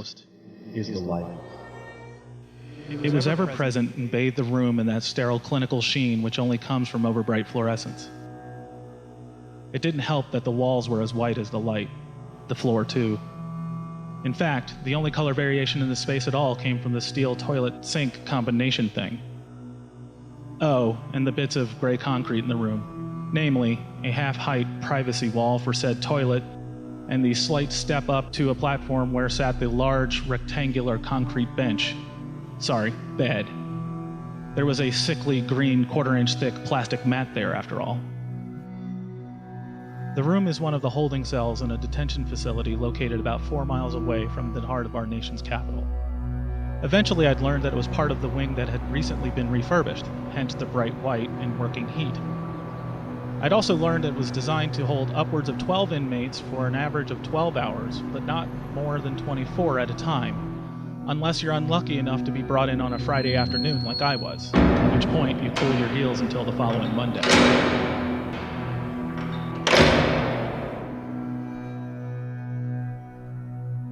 most is the light. It was ever present and bathed the room in that sterile clinical sheen which only comes from overbright fluorescence. It didn't help that the walls were as white as the light, the floor too. In fact, the only color variation in the space at all came from the steel toilet sink combination thing. Oh, and the bits of gray concrete in the room, namely a half-height privacy wall for said toilet and the slight step up to a platform where sat the large rectangular concrete bench. Sorry, bed. There was a sickly green quarter-inch thick plastic mat there after all. The room is one of the holding cells in a detention facility located about 4 miles away from the heart of our nation's capital. Eventually I'd learned that it was part of the wing that had recently been refurbished, hence the bright white and working heat. I'd also learned it was designed to hold upwards of 12 inmates for an average of 12 hours, but not more than 24 at a time, unless you're unlucky enough to be brought in on a Friday afternoon like I was, at which point you cool your heels until the following Monday.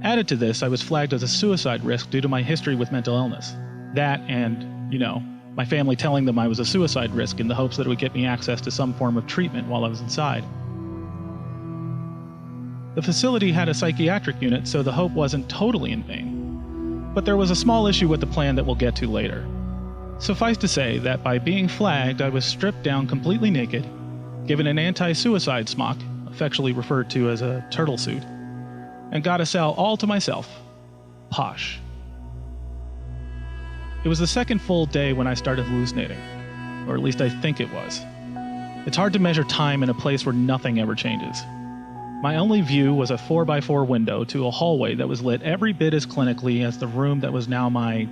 Added to this, I was flagged as a suicide risk due to my history with mental illness. That and, my family telling them I was a suicide risk in the hopes that it would get me access to some form of treatment while I was inside. The facility had a psychiatric unit, so the hope wasn't totally in vain. But there was a small issue with the plan that we'll get to later. Suffice to say that by being flagged, I was stripped down completely naked, given an anti-suicide smock, affectionately referred to as a turtle suit, and got a cell all to myself. Posh. It was the second full day when I started hallucinating, or at least I think it was. It's hard to measure time in a place where nothing ever changes. My only view was a 4x4 window to a hallway that was lit every bit as clinically as the room that was now my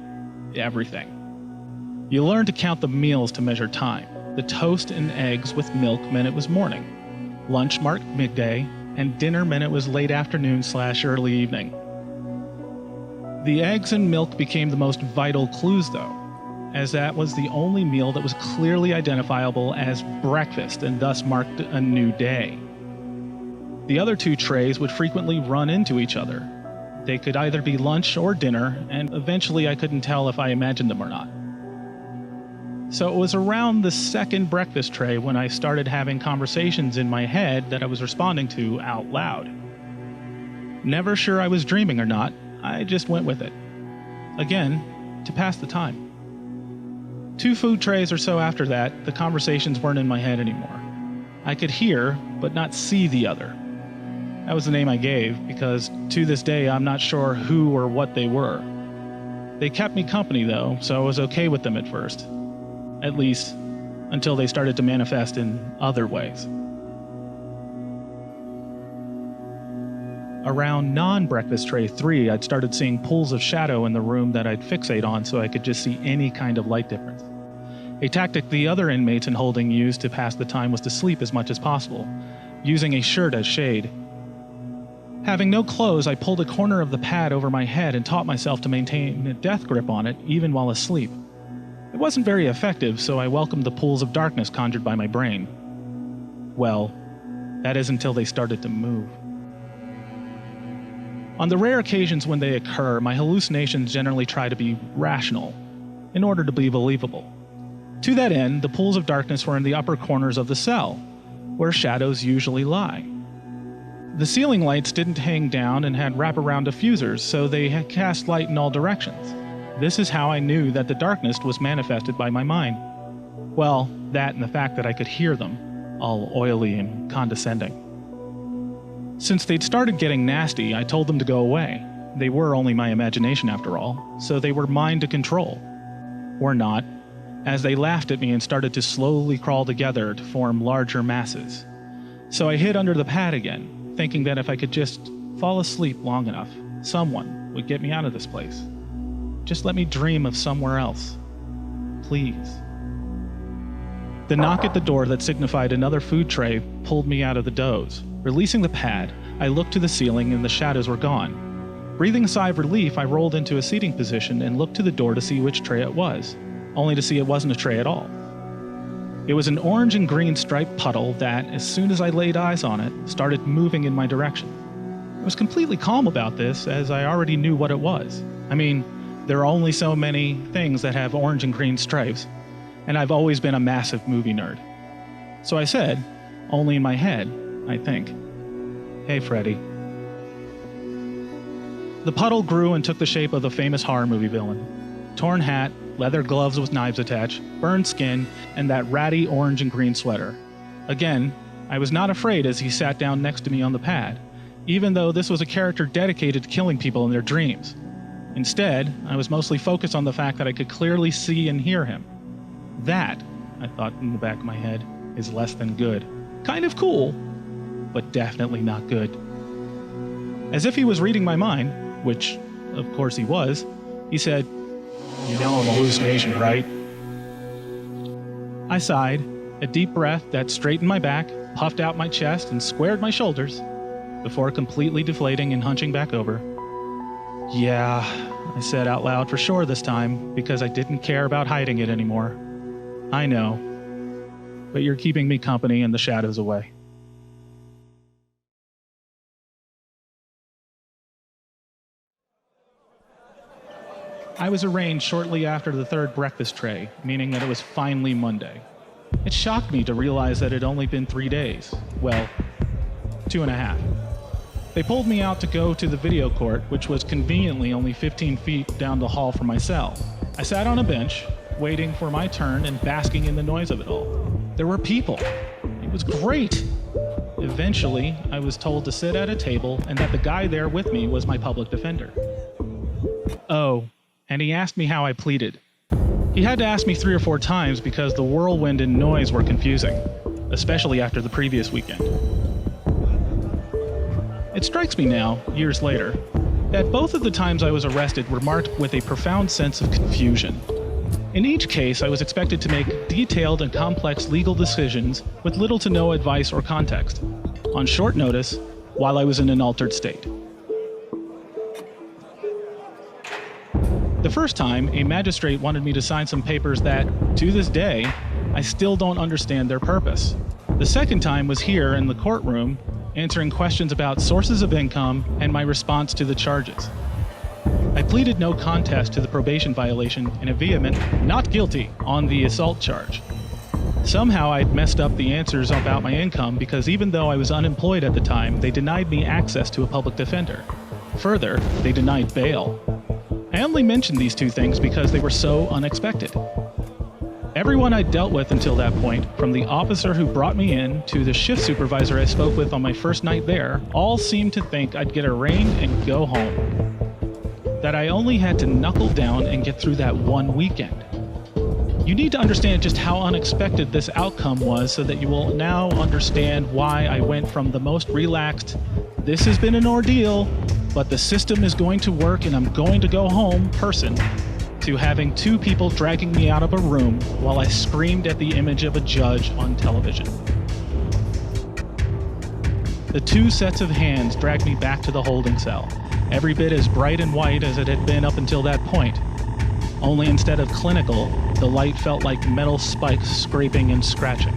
everything. You learn to count the meals to measure time. The toast and eggs with milk meant it was morning. Lunch marked midday, and dinner meant it was late afternoon/early evening. The eggs and milk became the most vital clues though, as that was the only meal that was clearly identifiable as breakfast and thus marked a new day. The other two trays would frequently run into each other. They could either be lunch or dinner, and eventually I couldn't tell if I imagined them or not. So it was around the second breakfast tray when I started having conversations in my head that I was responding to out loud. Never sure I was dreaming or not, I just went with it. Again, to pass the time. 2 food trays or so after that, the conversations weren't in my head anymore. I could hear, but not see the other. That was the name I gave, because to this day I'm not sure who or what they were. They kept me company though, so I was okay with them at first. At least, until they started to manifest in other ways. Around non-breakfast tray 3, I'd started seeing pools of shadow in the room that I'd fixate on so I could just see any kind of light difference. A tactic the other inmates in holding used to pass the time was to sleep as much as possible, using a shirt as shade. Having no clothes, I pulled a corner of the pad over my head and taught myself to maintain a death grip on it even while asleep. It wasn't very effective, so I welcomed the pools of darkness conjured by my brain. Well, that is until they started to move. On the rare occasions when they occur, my hallucinations generally try to be rational, in order to be believable. To that end, the pools of darkness were in the upper corners of the cell, where shadows usually lie. The ceiling lights didn't hang down and had wraparound diffusers, so they had cast light in all directions. This is how I knew that the darkness was manifested by my mind. Well, that and the fact that I could hear them, all oily and condescending. Since they'd started getting nasty, I told them to go away. They were only my imagination after all, so they were mine to control. Or not, as they laughed at me and started to slowly crawl together to form larger masses. So I hid under the pad again, thinking that if I could just fall asleep long enough, someone would get me out of this place. Just let me dream of somewhere else. Please. The knock at the door that signified another food tray pulled me out of the doze. Releasing the pad, I looked to the ceiling and the shadows were gone. Breathing a sigh of relief, I rolled into a seating position and looked to the door to see which tray it was, only to see it wasn't a tray at all. It was an orange and green striped puddle that, as soon as I laid eyes on it, started moving in my direction. I was completely calm about this, as I already knew what it was. I mean, there are only so many things that have orange and green stripes, and I've always been a massive movie nerd. So I said, only in my head, I think, "Hey, Freddy." The puddle grew and took the shape of the famous horror movie villain. Torn hat, leather gloves with knives attached, burned skin, and that ratty orange and green sweater. Again, I was not afraid as he sat down next to me on the pad, even though this was a character dedicated to killing people in their dreams. Instead, I was mostly focused on the fact that I could clearly see and hear him. That, I thought in the back of my head, is less than good. Kind of cool, but definitely not good. As if he was reading my mind, which, of course he was, he said, "You know I'm a hallucination, right?" I sighed, a deep breath that straightened my back, puffed out my chest, and squared my shoulders, before completely deflating and hunching back over. "Yeah," I said out loud for sure this time, because I didn't care about hiding it anymore. "I know, but you're keeping me company and the shadows away." I was arraigned shortly after the third breakfast tray, meaning that it was finally Monday. It shocked me to realize that it had only been 3 days. Well, 2.5. They pulled me out to go to the video court, which was conveniently only 15 feet down the hall from my cell. I sat on a bench, waiting for my turn and basking in the noise of it all. There were people. It was great. Eventually, I was told to sit at a table and that the guy there with me was my public defender. Oh, and he asked me how I pleaded. He had to ask me 3 or 4 times because the whirlwind and noise were confusing, especially after the previous weekend. It strikes me now, years later, that both of the times I was arrested were marked with a profound sense of confusion. In each case, I was expected to make detailed and complex legal decisions with little to no advice or context, on short notice, while I was in an altered state. The first time, a magistrate wanted me to sign some papers that, to this day, I still don't understand their purpose. The second time was here in the courtroom, answering questions about sources of income and my response to the charges. I pleaded no contest to the probation violation and a vehement "not guilty" on the assault charge. Somehow I'd messed up the answers about my income because even though I was unemployed at the time, they denied me access to a public defender. Further, they denied bail. I only mentioned these 2 things because they were so unexpected. Everyone I'd dealt with until that point, from the officer who brought me in to the shift supervisor I spoke with on my first night there, all seemed to think I'd get arraigned and go home. That I only had to knuckle down and get through that one weekend. You need to understand just how unexpected this outcome was so that you will now understand why I went from the most relaxed, "this has been an ordeal, but the system is going to work and I'm going to go home" person, to having 2 people dragging me out of a room while I screamed at the image of a judge on television. The 2 sets of hands dragged me back to the holding cell, every bit as bright and white as it had been up until that point. Only instead of clinical, the light felt like metal spikes scraping and scratching.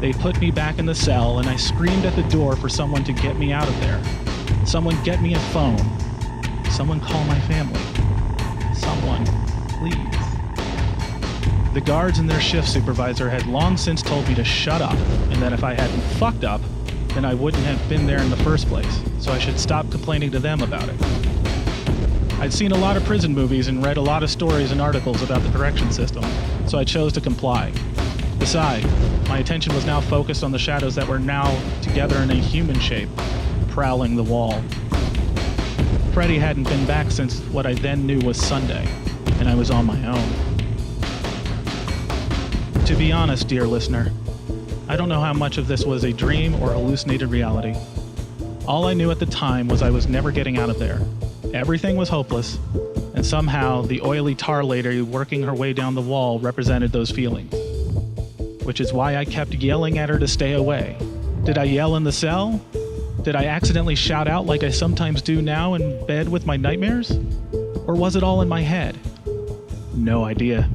They put me back in the cell and I screamed at the door for someone to get me out of there. Someone get me a phone. Someone call my family. Someone, please. The guards and their shift supervisor had long since told me to shut up, and that if I hadn't fucked up, then I wouldn't have been there in the first place, so I should stop complaining to them about it. I'd seen a lot of prison movies and read a lot of stories and articles about the correction system, so I chose to comply. Besides, my attention was now focused on the shadows that were now together in a human shape, prowling the wall. Freddy hadn't been back since what I then knew was Sunday, and I was on my own. To be honest, dear listener, I don't know how much of this was a dream or hallucinated reality. All I knew at the time was I was never getting out of there. Everything was hopeless, and somehow the oily tar lady working her way down the wall represented those feelings. Which is why I kept yelling at her to stay away. Did I yell in the cell? Did I accidentally shout out like I sometimes do now in bed with my nightmares? Or was it all in my head? No idea.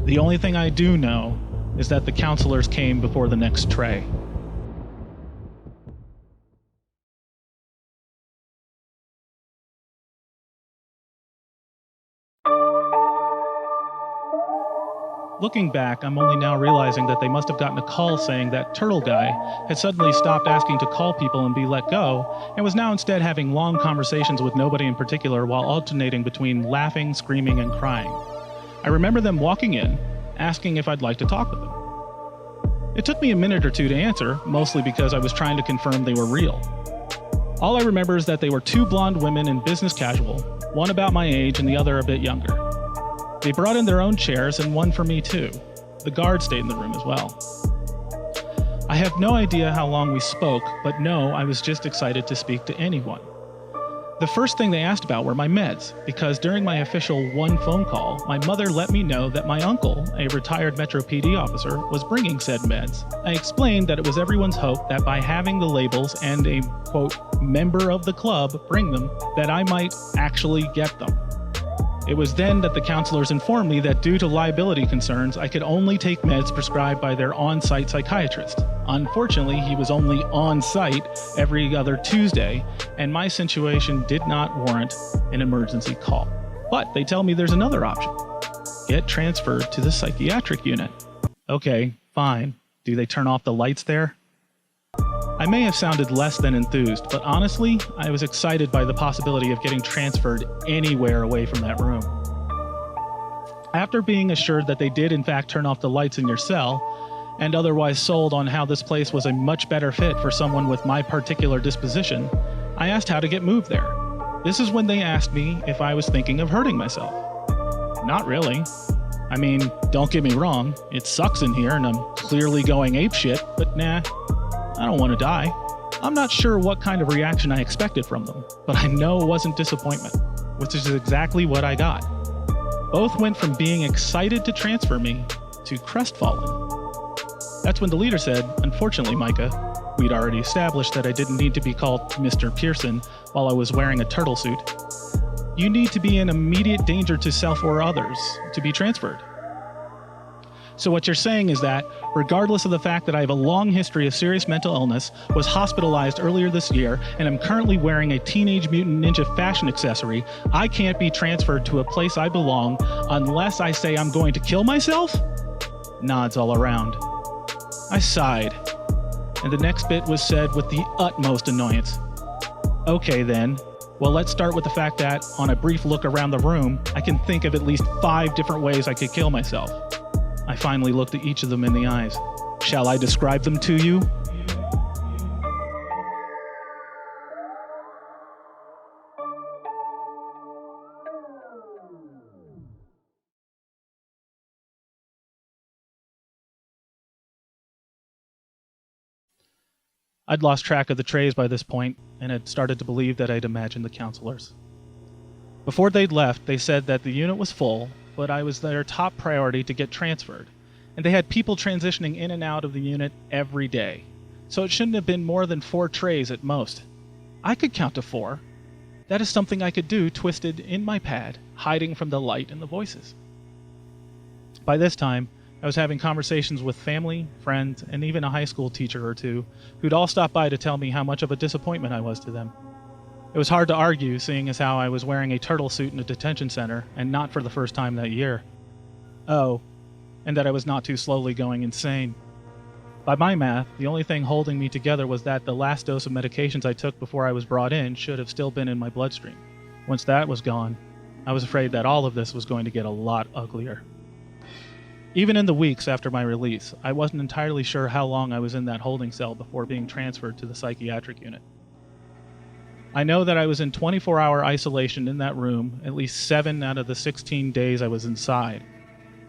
The only thing I do know is that the counselors came before the next tray. Looking back, I'm only now realizing that they must have gotten a call saying that Turtle Guy had suddenly stopped asking to call people and be let go, and was now instead having long conversations with nobody in particular while alternating between laughing, screaming, and crying. I remember them walking in, asking if I'd like to talk with them. It took me a minute or two to answer, mostly because I was trying to confirm they were real. All I remember is that they were two blonde women in business casual, one about my age and the other a bit younger. They brought in their own chairs and one for me too. The guard stayed in the room as well. I have no idea how long we spoke, but know I was just excited to speak to anyone. The first thing they asked about were my meds, because during my official one phone call, my mother let me know that my uncle, a retired Metro PD officer, was bringing said meds. I explained that it was everyone's hope that by having the labels and a, quote, member of the club bring them, that I might actually get them. It was then that the counselors informed me that due to liability concerns, I could only take meds prescribed by their on-site psychiatrist. Unfortunately, he was only on-site every other Tuesday, and my situation did not warrant an emergency call. But they tell me there's another option. Get transferred to the psychiatric unit. Okay, fine. Do they turn off the lights there? I may have sounded less than enthused, but honestly, I was excited by the possibility of getting transferred anywhere away from that room. After being assured that they did in fact turn off the lights in your cell, and otherwise sold on how this place was a much better fit for someone with my particular disposition, I asked how to get moved there. This is when they asked me if I was thinking of hurting myself. Not really. I mean, don't get me wrong, it sucks in here and I'm clearly going apeshit, but nah. I don't want to die. I'm not sure what kind of reaction I expected from them, but I know it wasn't disappointment, which is exactly what I got. Both went from being excited to transfer me to crestfallen. That's when the leader said, "Unfortunately, Micah, we'd already established that I didn't need to be called Mr. Pearson while I was wearing a turtle suit. You need to be in immediate danger to self or others to be transferred." So what you're saying is that, regardless of the fact that I have a long history of serious mental illness, was hospitalized earlier this year, and am currently wearing a Teenage Mutant Ninja fashion accessory, I can't be transferred to a place I belong unless I say I'm going to kill myself? Nods all around. I sighed, and the next bit was said with the utmost annoyance. Okay then. Well, let's start with the fact that, on a brief look around the room, I can think of at least 5 different ways I could kill myself. I finally looked at each of them in the eyes. Shall I describe them to you? I'd lost track of the trays by this point, and had started to believe that I'd imagined the counselors. Before they'd left, they said that the unit was full, but I was their top priority to get transferred, and they had people transitioning in and out of the unit every day, so it shouldn't have been more than 4 trays at most. I could count to 4. That is something I could do twisted in my pad, hiding from the light and the voices. By this time, I was having conversations with family, friends, and even a high school teacher or two, who'd all stop by to tell me how much of a disappointment I was to them. It was hard to argue, seeing as how I was wearing a turtle suit in a detention center, and not for the first time that year. Oh, and that I was not too slowly going insane. By my math, the only thing holding me together was that the last dose of medications I took before I was brought in should have still been in my bloodstream. Once that was gone, I was afraid that all of this was going to get a lot uglier. Even in the weeks after my release, I wasn't entirely sure how long I was in that holding cell before being transferred to the psychiatric unit. I know that I was in 24-hour isolation in that room at least 7 out of the 16 days I was inside.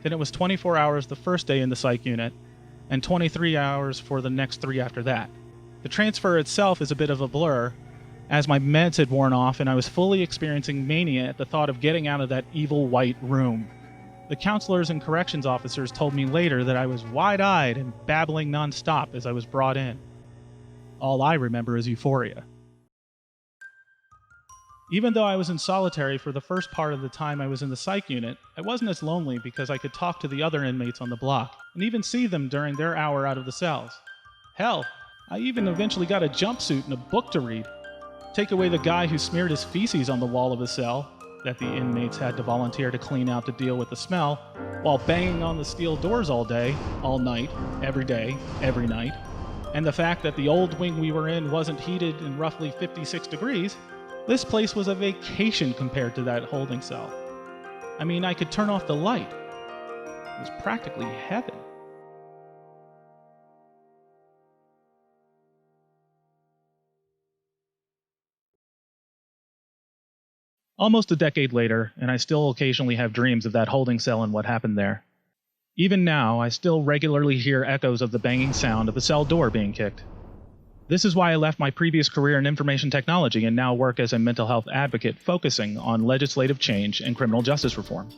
Then it was 24 hours the first day in the psych unit, and 23 hours for the next 3 after that. The transfer itself is a bit of a blur, as my meds had worn off and I was fully experiencing mania at the thought of getting out of that evil white room. The counselors and corrections officers told me later that I was wide-eyed and babbling non-stop as I was brought in. All I remember is euphoria. Even though I was in solitary for the first part of the time I was in the psych unit, I wasn't as lonely because I could talk to the other inmates on the block, and even see them during their hour out of the cells. Hell, I even eventually got a jumpsuit and a book to read. Take away the guy who smeared his feces on the wall of his cell, that the inmates had to volunteer to clean out to deal with the smell, while banging on the steel doors all day, all night, every day, every night, and the fact that the old wing we were in wasn't heated in roughly 56 degrees, this place was a vacation compared to that holding cell. I mean, I could turn off the light. It was practically heaven. Almost a decade later, and I still occasionally have dreams of that holding cell and what happened there. Even now, I still regularly hear echoes of the banging sound of the cell door being kicked. This is why I left my previous career in information technology and now work as a mental health advocate focusing on legislative change and criminal justice reform.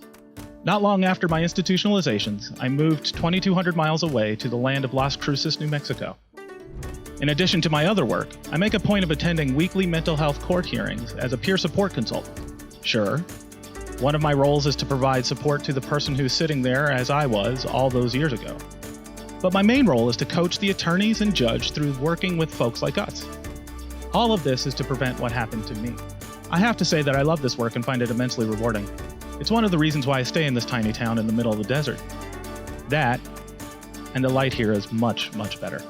Not long after my institutionalizations, I moved 2,200 miles away to the land of Las Cruces, New Mexico. In addition to my other work, I make a point of attending weekly mental health court hearings as a peer support consultant. Sure, one of my roles is to provide support to the person who's sitting there as I was all those years ago. But my main role is to coach the attorneys and judge through working with folks like us. All of this is to prevent what happened to me. I have to say that I love this work and find it immensely rewarding. It's one of the reasons why I stay in this tiny town in the middle of the desert. That, and the light here is much, much better.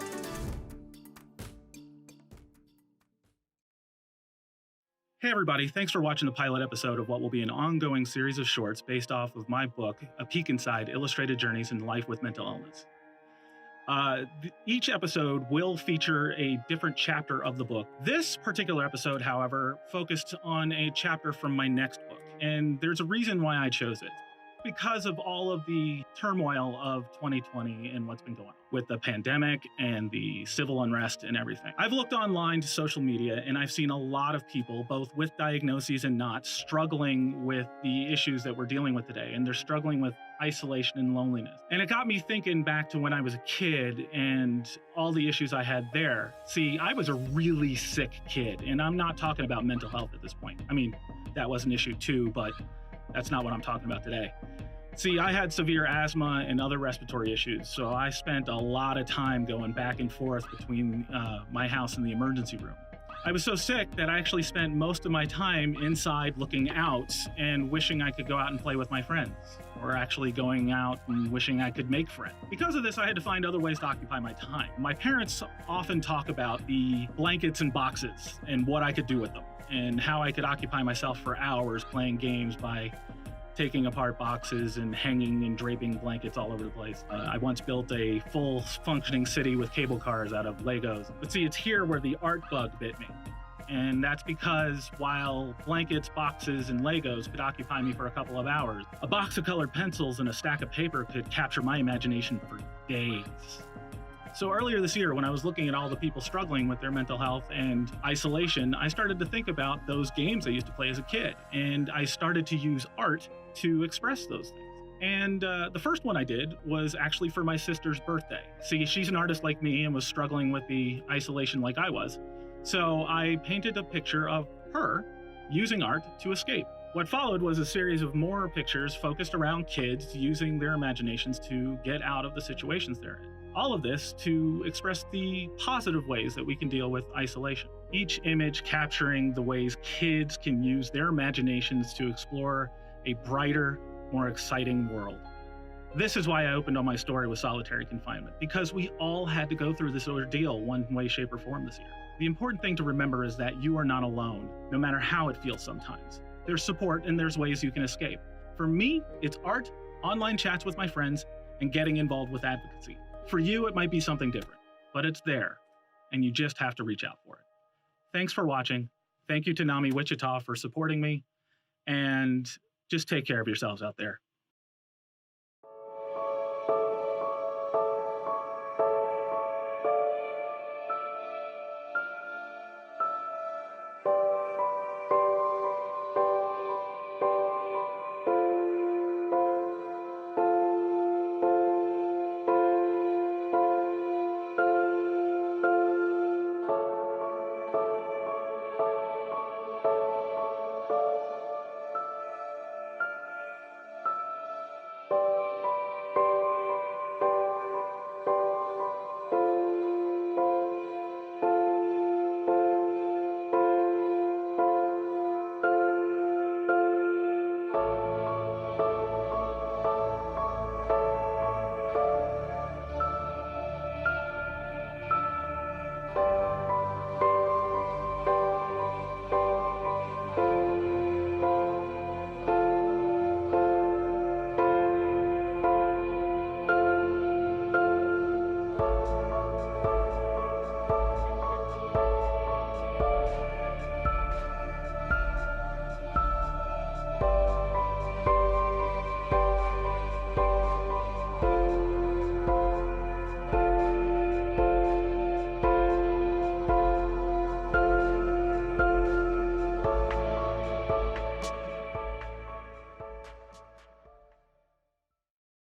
Hey everybody, thanks for watching the pilot episode of what will be an ongoing series of shorts based off of my book, A Peek Inside Illustrated Journeys in Life with Mental Illness. Each episode will feature a different chapter of the book. This particular episode, however, focused on a chapter from my next book, and there's a reason why I chose it. Because of all of the turmoil of 2020 and what's been going on with the pandemic and the civil unrest and everything. I've looked online to social media and I've seen a lot of people, both with diagnoses and not, struggling with the issues that we're dealing with today. And they're struggling with isolation and loneliness. And it got me thinking back to when I was a kid and all the issues I had there. See, I was a really sick kid, and I'm not talking about mental health at this point. I mean, that was an issue too, but that's not what I'm talking about today. See, I had severe asthma and other respiratory issues, so I spent a lot of time going back and forth between my house and the emergency room. I was so sick that I actually spent most of my time inside looking out and wishing I could go out and play with my friends, or actually going out and wishing I could make friends. Because of this, I had to find other ways to occupy my time. My parents often talk about the blankets and boxes and what I could do with them, and how I could occupy myself for hours playing games by taking apart boxes and hanging and draping blankets all over the place. I once built a full functioning city with cable cars out of Legos. But see, it's here where the art bug bit me. And that's because while blankets, boxes, and Legos could occupy me for a couple of hours, a box of colored pencils and a stack of paper could capture my imagination for days. So earlier this year, when I was looking at all the people struggling with their mental health and isolation, I started to think about those games I used to play as a kid. And I started to use art to express those things. And the first one I did was actually for my sister's birthday. See, she's an artist like me and was struggling with the isolation like I was. So I painted a picture of her using art to escape. What followed was a series of more pictures focused around kids using their imaginations to get out of the situations they're in. All of this to express the positive ways that we can deal with isolation. Each image capturing the ways kids can use their imaginations to explore a brighter, more exciting world. This is why I opened on my story with solitary confinement, because we all had to go through this ordeal one way, shape, or form this year. The important thing to remember is that you are not alone, no matter how it feels sometimes. There's support and there's ways you can escape. For me, it's art, online chats with my friends, and getting involved with advocacy. For you, it might be something different, but it's there, and you just have to reach out for it. Thanks for watching. Thank you to NAMI Wichita for supporting me, and just take care of yourselves out there.